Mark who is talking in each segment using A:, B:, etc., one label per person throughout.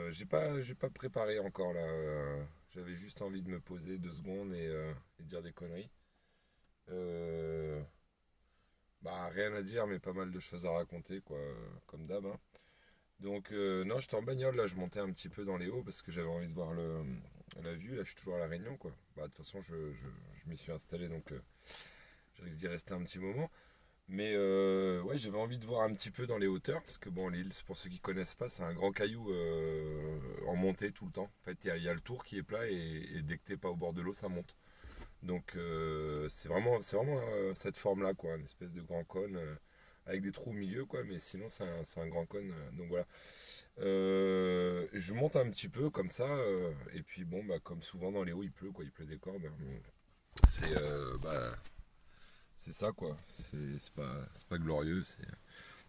A: J'ai pas préparé encore là. J'avais juste envie de me poser 2 secondes et dire des conneries. Euh, Bah rien à dire, mais pas mal de choses à raconter, quoi, comme d'hab, hein. Donc non, j'étais en bagnole là, je montais un petit peu dans les hauts parce que j'avais envie de voir la vue. Là, je suis toujours à la Réunion, quoi. Bah de toute façon, je m'y suis installé, donc je risque d'y rester un petit moment. Mais ouais, j'avais envie de voir un petit peu dans les hauteurs, parce que bon, l'île, pour ceux qui connaissent pas, c'est un grand caillou en montée tout le temps. En fait, il y a le tour qui est plat et dès que t'es pas au bord de l'eau, ça monte. Donc c'est vraiment cette forme-là, quoi, une espèce de grand cône avec des trous au milieu, quoi. Mais sinon, c'est un grand cône. Donc voilà. Je monte un petit peu comme ça, et puis bon, bah comme souvent dans les hauts, il pleut, quoi, il pleut des cordes. C'est ça, quoi. C'est pas glorieux.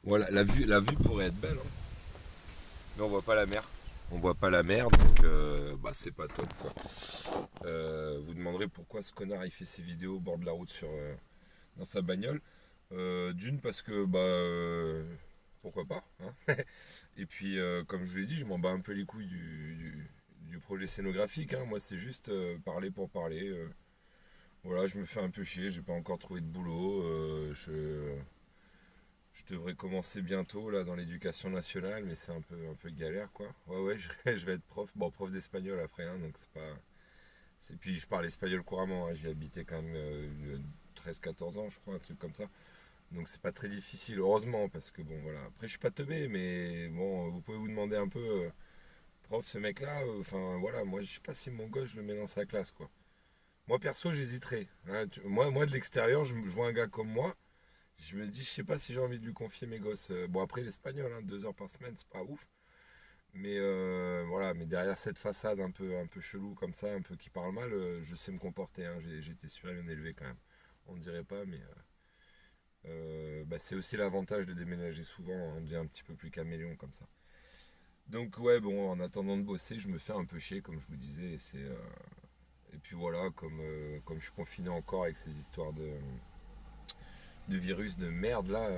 A: Voilà, la vue pourrait être belle, hein. Mais on voit pas la mer. On voit pas la mer, donc bah c'est pas top, quoi. Vous demanderez pourquoi ce connard il fait ses vidéos au bord de la route dans sa bagnole. D'une parce que bah pourquoi pas, hein. Et puis comme je vous l'ai dit, je m'en bats un peu les couilles du projet scénographique, hein. Moi c'est juste parler pour parler. Voilà, je me fais un peu chier, j'ai pas encore trouvé de boulot. Je devrais commencer bientôt là dans l'éducation nationale, mais c'est un peu galère, quoi. Ouais, ouais, je vais être prof. Bon, prof d'espagnol après, hein, donc c'est pas. Puis je parle espagnol couramment, hein, j'y habitais quand même 13-14 ans, je crois, un truc comme ça. Donc c'est pas très difficile, heureusement, parce que bon, voilà. Après, je suis pas teubé, mais bon, vous pouvez vous demander un peu, prof, ce mec-là, enfin voilà, moi je sais pas si mon gosse je le mets dans sa classe, quoi. Moi perso, j'hésiterais, hein. Moi de l'extérieur, je vois un gars comme moi. Je me dis, je sais pas si j'ai envie de lui confier mes gosses. Bon, après, l'espagnol, hein, 2 heures par semaine, c'est pas ouf. Mais voilà, mais derrière cette façade un peu chelou comme ça, un peu qui parle mal, je sais me comporter, hein. J'ai été super bien élevé quand même. On ne dirait pas, mais bah, c'est aussi l'avantage de déménager souvent. On devient un petit peu plus caméléon comme ça. Donc, ouais, bon, en attendant de bosser, je me fais un peu chier, comme je vous disais. Et puis voilà, comme je suis confiné encore avec ces histoires de virus de merde là,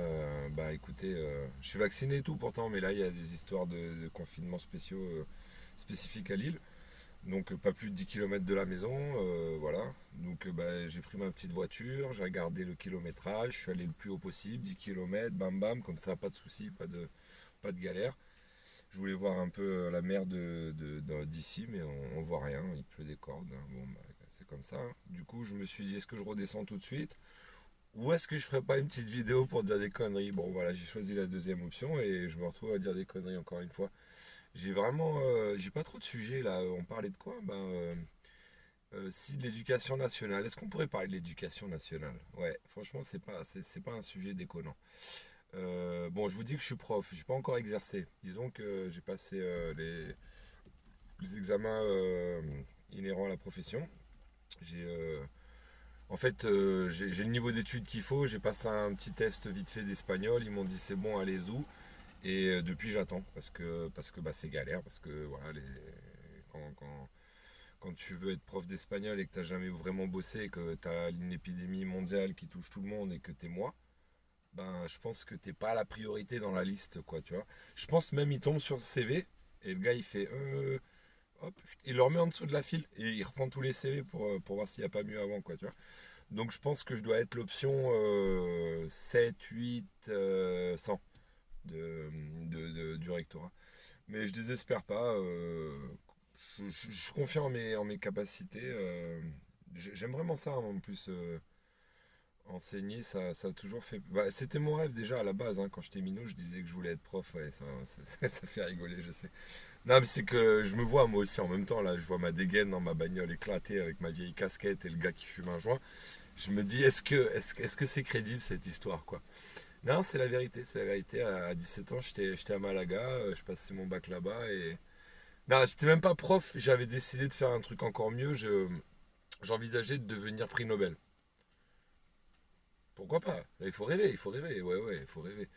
A: bah écoutez, je suis vacciné et tout pourtant, mais là il y a des histoires de confinement spéciaux spécifiques à Lille. Donc pas plus de 10 km de la maison, voilà. Donc bah, j'ai pris ma petite voiture, j'ai regardé le kilométrage, je suis allé le plus haut possible, 10 km, bam bam, comme ça, pas de soucis, pas de galère. Je voulais voir un peu la mer d'ici, mais on voit rien, il pleut des cordes, hein. Bon, bah, c'est comme ça, hein. Du coup, je me suis dit, est-ce que je redescends tout de suite ou est-ce que je ferais pas une petite vidéo pour dire des conneries? Bon voilà, j'ai choisi la deuxième option et je me retrouve à dire des conneries encore une fois. J'ai pas trop de sujets là. On parlait de quoi? Si de l'éducation nationale. Est-ce qu'on pourrait parler de l'éducation nationale? Ouais, franchement c'est pas un sujet déconnant. Bon, je vous dis que je suis prof. J'ai pas encore exercé. Disons que j'ai passé les examens inhérents à la profession. J'ai En fait, j'ai le niveau d'études qu'il faut. J'ai passé un petit test vite fait d'espagnol. Ils m'ont dit c'est bon, allez-y. Et depuis, j'attends parce que bah, c'est galère. Parce que voilà, quand tu veux être prof d'espagnol et que tu n'as jamais vraiment bossé, que tu as une épidémie mondiale qui touche tout le monde et que tu es moi, ben, je pense que t'es pas la priorité dans la liste, quoi, tu vois. Je pense même il tombe sur le CV et le gars il fait hop, il le remet en dessous de la file et il reprend tous les CV pour voir s'il n'y a pas mieux avant, quoi, tu vois. Donc je pense que je dois être l'option 7, 8, 100 du rectorat. Mais je désespère pas. Je suis confiant en mes capacités. J'aime vraiment ça, hein, en plus. Enseigner, ça a toujours fait. Bah, c'était mon rêve déjà à la base, hein. Quand j'étais minot, je disais que je voulais être prof. Ouais, ça fait rigoler, je sais. Non, mais c'est que je me vois moi aussi en même temps. Là, je vois ma dégaine dans ma bagnole éclatée avec ma vieille casquette et le gars qui fume un joint. Je me dis, est-ce que c'est crédible cette histoire, quoi? Non, c'est la vérité, c'est la vérité. À 17 ans, j'étais à Malaga, je passais mon bac là-bas et. Non, j'étais même pas prof, j'avais décidé de faire un truc encore mieux. J'envisageais de devenir prix Nobel. Pourquoi pas? Il faut rêver, ouais, ouais, il faut rêver.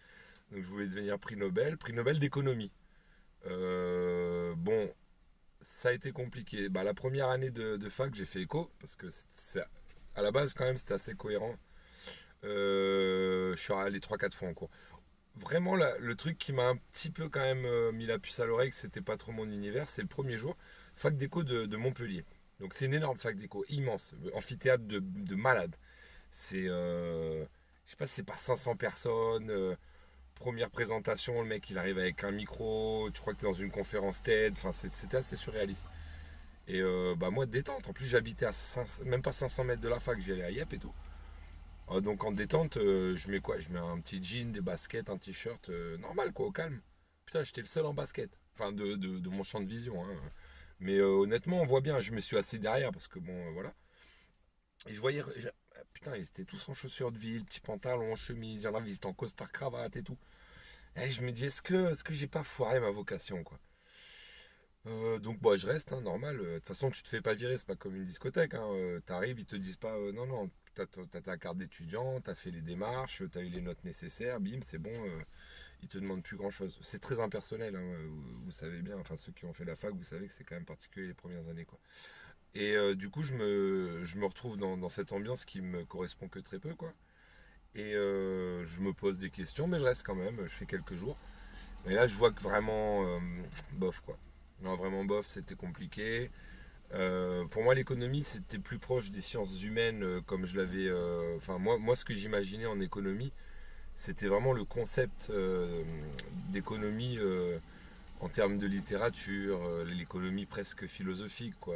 A: Donc je voulais devenir prix Nobel d'économie. Bon, ça a été compliqué. Bah, la première année de fac, j'ai fait éco, parce que à la base, quand même, c'était assez cohérent. Je suis allé 3-4 fois en cours. vraiment le truc qui m'a un petit peu quand même mis la puce à l'oreille, que c'était pas trop mon univers, c'est le premier jour, fac d'éco de Montpellier. Donc c'est une énorme fac d'éco, immense, amphithéâtre de malade. C'est, je sais pas si c'est pas 500 personnes. Première présentation, le mec il arrive avec un micro, tu crois que t'es dans une conférence TED, enfin c'était assez surréaliste. Et bah moi détente, en plus j'habitais à même pas 500 mètres de la fac, j'y allais à Yep et tout. Donc en détente, je mets quoi? Je mets un petit jean, des baskets, un t-shirt normal quoi, au calme. Putain, j'étais le seul en basket, enfin de mon champ de vision, hein. Mais honnêtement, on voit bien, je me suis assis derrière parce que bon, voilà. Et je voyais, putain, ils étaient tous en chaussures de ville, petits pantalons, chemise, il y en avait, ils étaient en costard cravate et tout. Et je me dis, est-ce que j'ai pas foiré ma vocation, quoi. Donc, bah, je reste, hein, normal. De toute façon, tu te fais pas virer, c'est pas comme une discothèque, hein. T'arrives, ils te disent pas, non, non, t'as ta carte d'étudiant, t'as fait les démarches, t'as eu les notes nécessaires, bim, c'est bon, ils te demandent plus grand-chose. C'est très impersonnel, hein, vous savez bien, enfin, ceux qui ont fait la fac, vous savez que c'est quand même particulier les premières années, quoi. Et du coup, je me retrouve dans cette ambiance qui me correspond que très peu, quoi. Et je me pose des questions, mais je reste quand même, je fais quelques jours. Et là, je vois que vraiment, bof, quoi. Non, vraiment bof, c'était compliqué. Pour moi, l'économie, c'était plus proche des sciences humaines, comme je l'avais. Enfin, moi, ce que j'imaginais en économie, c'était vraiment le concept d'économie en termes de littérature, l'économie presque philosophique, quoi.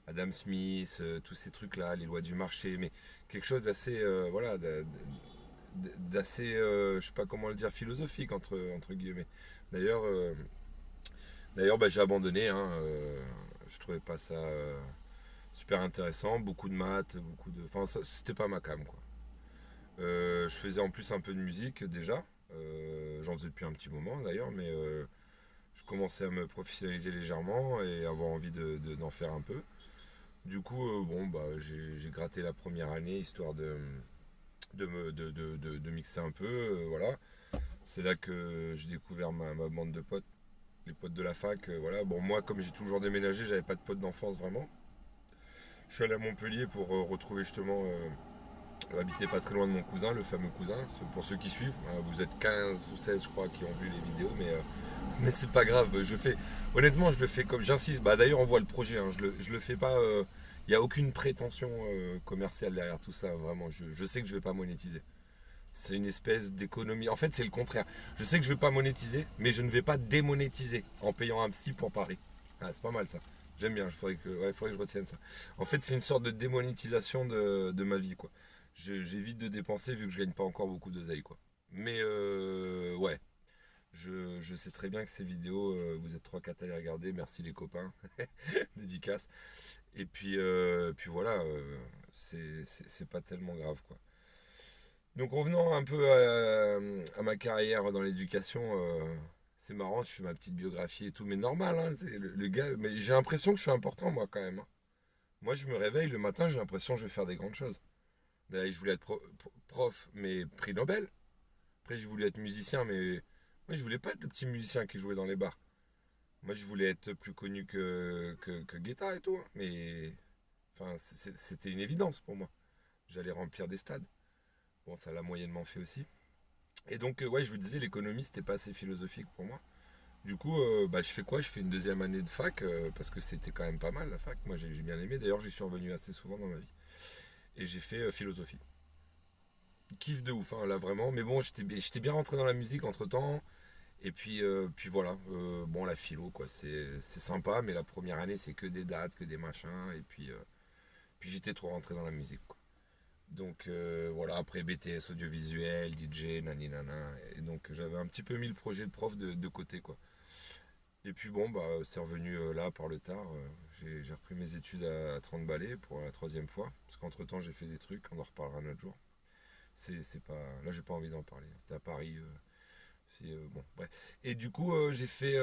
A: Adam Smith, tous ces trucs-là, les lois du marché, mais quelque chose d'assez, voilà, d'assez, je sais pas comment le dire, philosophique entre guillemets. D'ailleurs, bah, j'ai abandonné, hein, je trouvais pas ça super intéressant, beaucoup de maths, enfin c'était pas ma cam quoi. Je faisais en plus un peu de musique déjà, j'en faisais depuis un petit moment d'ailleurs, mais je commençais à me professionnaliser légèrement et avoir envie d'en faire un peu. Du coup, bon, bah, j'ai gratté la première année histoire de mixer un peu, voilà. C'est là que j'ai découvert ma bande de potes, les potes de la fac, voilà. Bon, moi, comme j'ai toujours déménagé, j'avais pas de potes d'enfance vraiment. Je suis allé à Montpellier pour retrouver justement, habiter pas très loin de mon cousin, le fameux cousin. Pour ceux qui suivent, hein, vous êtes 15 ou 16 je crois qui ont vu les vidéos, mais c'est pas grave. Honnêtement, je le fais comme, j'insiste. Bah d'ailleurs, on voit le projet, hein, je le fais pas. Il n'y a aucune prétention commerciale derrière tout ça, vraiment. Je sais que je vais pas monétiser. C'est une espèce d'économie. En fait, c'est le contraire. Je sais que je vais pas monétiser, mais je ne vais pas démonétiser en payant un psy pour parler. Ah, c'est pas mal ça. J'aime bien. Faudrait que je retienne ça. En fait, c'est une sorte de démonétisation de ma vie, quoi. J'évite de dépenser vu que je gagne pas encore beaucoup d'oseille, quoi. Mais ouais, je sais très bien que ces vidéos, vous êtes 3-4 à les regarder. Merci les copains. Dédicace. Et puis voilà, c'est pas tellement grave, quoi. Donc revenons un peu à ma carrière dans l'éducation, c'est marrant, je fais ma petite biographie et tout, mais normal, hein, c'est le gars, mais j'ai l'impression que je suis important moi quand même, hein. Moi je me réveille le matin, j'ai l'impression que je vais faire des grandes choses. Là, je voulais être prof, mais prix Nobel. Après j'ai voulu être musicien, mais moi je voulais pas être le petit musicien qui jouait dans les bars. Moi je voulais être plus connu que Guetta et tout, hein. Mais enfin c'était une évidence pour moi. J'allais remplir des stades. Bon, ça l'a moyennement fait aussi. Et donc, ouais, je vous disais, l'économie, c'était pas assez philosophique pour moi. Du coup, bah, je fais quoi? Je fais une deuxième année de fac, parce que c'était quand même pas mal la fac. Moi, j'ai bien aimé. D'ailleurs, j'y suis revenu assez souvent dans ma vie. Et j'ai fait philosophie. Kiff de ouf, hein, là, vraiment. Mais bon, j'étais bien rentré dans la musique entre-temps. Et puis voilà. Bon, la philo, quoi, c'est sympa, mais la première année, c'est que des dates, que des machins. Et puis j'étais trop rentré dans la musique, quoi. Donc voilà, après BTS audiovisuel, DJ, nani nana. Et donc j'avais un petit peu mis le projet de prof de côté, quoi. Et puis bon, bah c'est revenu là par le tard. J'ai repris mes études à 30 balais pour la troisième fois. Parce qu'entre-temps j'ai fait des trucs, on en reparlera un autre jour. C'est pas. Là j'ai pas envie d'en parler. C'était à Paris. Bon, bref. Et du coup j'ai fait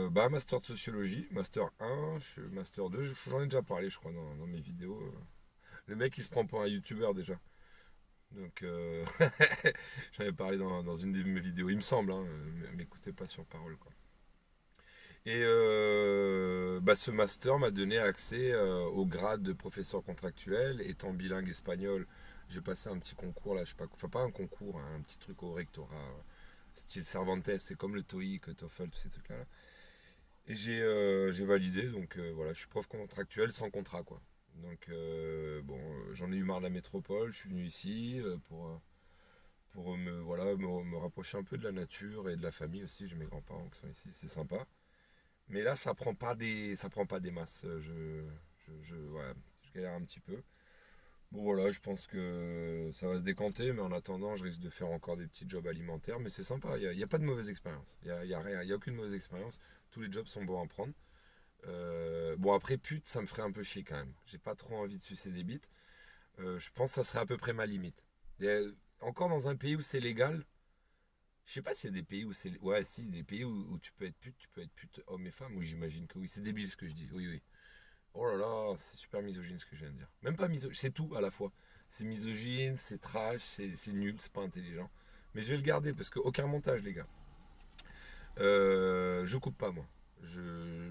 A: bah, un master de sociologie, master 1, master 2, j'en ai déjà parlé je crois dans mes vidéos. Le mec il se prend pour un youtubeur déjà. Donc, j'en ai parlé dans une de mes vidéos, il me semble, hein, m'écoutez pas sur parole, quoi. Et bah, ce master m'a donné accès au grade de professeur contractuel. Étant bilingue espagnol, J'ai passé un petit concours là, je sais pas, enfin pas un concours, hein, un petit truc au rectorat, style Cervantes, c'est comme le TOEIC, le TOEFL, tous ces trucs-là. Là. Et j'ai validé, donc voilà, je suis prof contractuel sans contrat, quoi. Donc bon, j'en ai eu marre de la métropole, je suis venu ici pour me rapprocher un peu de la nature et de la famille aussi. J'ai mes grands-parents qui sont ici, c'est sympa. Mais là, ça prend pas des masses. Voilà, je galère un petit peu. Bon voilà, je pense que ça va se décanter, mais en attendant, je risque de faire encore des petits jobs alimentaires. Mais c'est sympa, il y a pas de mauvaise expérience. Il y a rien, il y a aucune mauvaise expérience. Tous les jobs sont bons à prendre. Bon après, pute, ça me ferait un peu chier quand même. J'ai pas trop envie de sucer des bites. Je pense que ça serait à peu près ma limite. Encore dans un pays où c'est légal, je sais pas s'il y a des pays où c'est. Ouais, si, des pays où tu peux être pute homme et femme, oui, j'imagine que oui. C'est débile ce que je dis, oui, oui. Oh là là, c'est super misogyne ce que je viens de dire. Même pas misogyne, c'est tout à la fois. C'est misogyne, c'est trash, c'est nul, c'est pas intelligent. Mais je vais le garder parce qu'aucun montage, les gars. Je coupe pas, moi.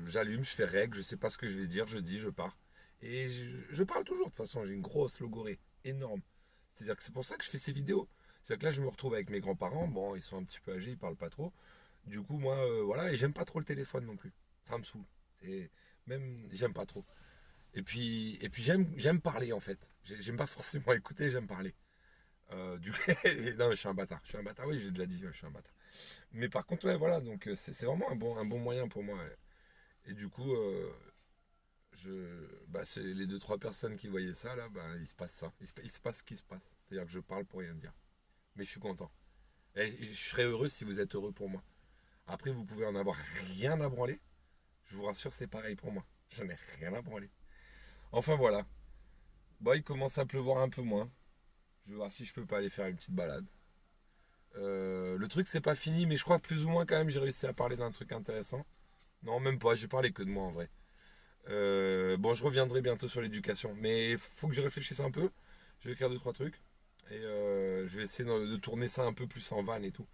A: J'allume, je fais règle, je sais pas ce que je vais dire, je dis, je pars. Et je parle toujours, de toute façon, j'ai une grosse logorée, énorme. C'est-à-dire que c'est pour ça que je fais ces vidéos. C'est-à-dire que là, je me retrouve avec mes grands-parents, bon, ils sont un petit peu âgés, ils parlent pas trop. Du coup, moi, voilà, et j'aime pas trop le téléphone non plus. Ça me saoule. Même, j'aime pas trop. Et puis j'aime parler en fait. J'aime pas forcément écouter, j'aime parler. Du coup, non, je suis un bâtard. Je suis un bâtard, oui, j'ai déjà dit, ouais, je suis un bâtard. Mais par contre, ouais, voilà, donc c'est vraiment un bon moyen pour moi. Ouais. Et du coup, c'est les deux, trois personnes qui voyaient ça, là, bah, il se passe ça. Il se passe ce qui se passe. C'est-à-dire que je parle pour rien dire. Mais je suis content. Et je serais heureux si vous êtes heureux pour moi. Après, vous pouvez en avoir rien à branler. Je vous rassure, c'est pareil pour moi. J'en ai rien à branler. Enfin voilà. Bah, il commence à pleuvoir un peu moins. Je vais voir si je peux pas aller faire une petite balade. Le truc, c'est pas fini, mais je crois que plus ou moins, quand même, j'ai réussi à parler d'un truc intéressant. Non, même pas, j'ai parlé que de moi en vrai. Bon, je reviendrai bientôt sur l'éducation, mais il faut que je réfléchisse un peu. Je vais écrire deux, trois trucs. Et je vais essayer de tourner ça un peu plus en van et tout.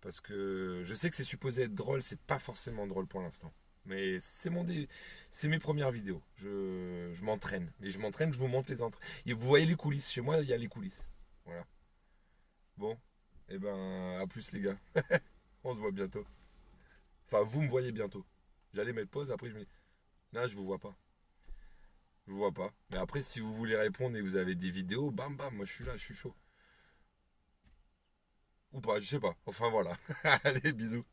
A: Parce que je sais que c'est supposé être drôle, c'est pas forcément drôle pour l'instant. Mais c'est mes premières vidéos. Je m'entraîne. Et je m'entraîne, je vous montre les entraînements. Vous voyez les coulisses. Chez moi, il y a les coulisses. Voilà. Bon. Et ben, à plus les gars. On se voit bientôt. Enfin, vous me voyez bientôt. J'allais mettre pause, après je me dis, non, je vous vois pas. Je vous vois pas. Mais après, si vous voulez répondre et vous avez des vidéos, bam bam, moi je suis là, je suis chaud. Ou pas, je sais pas. Enfin voilà. Allez, bisous.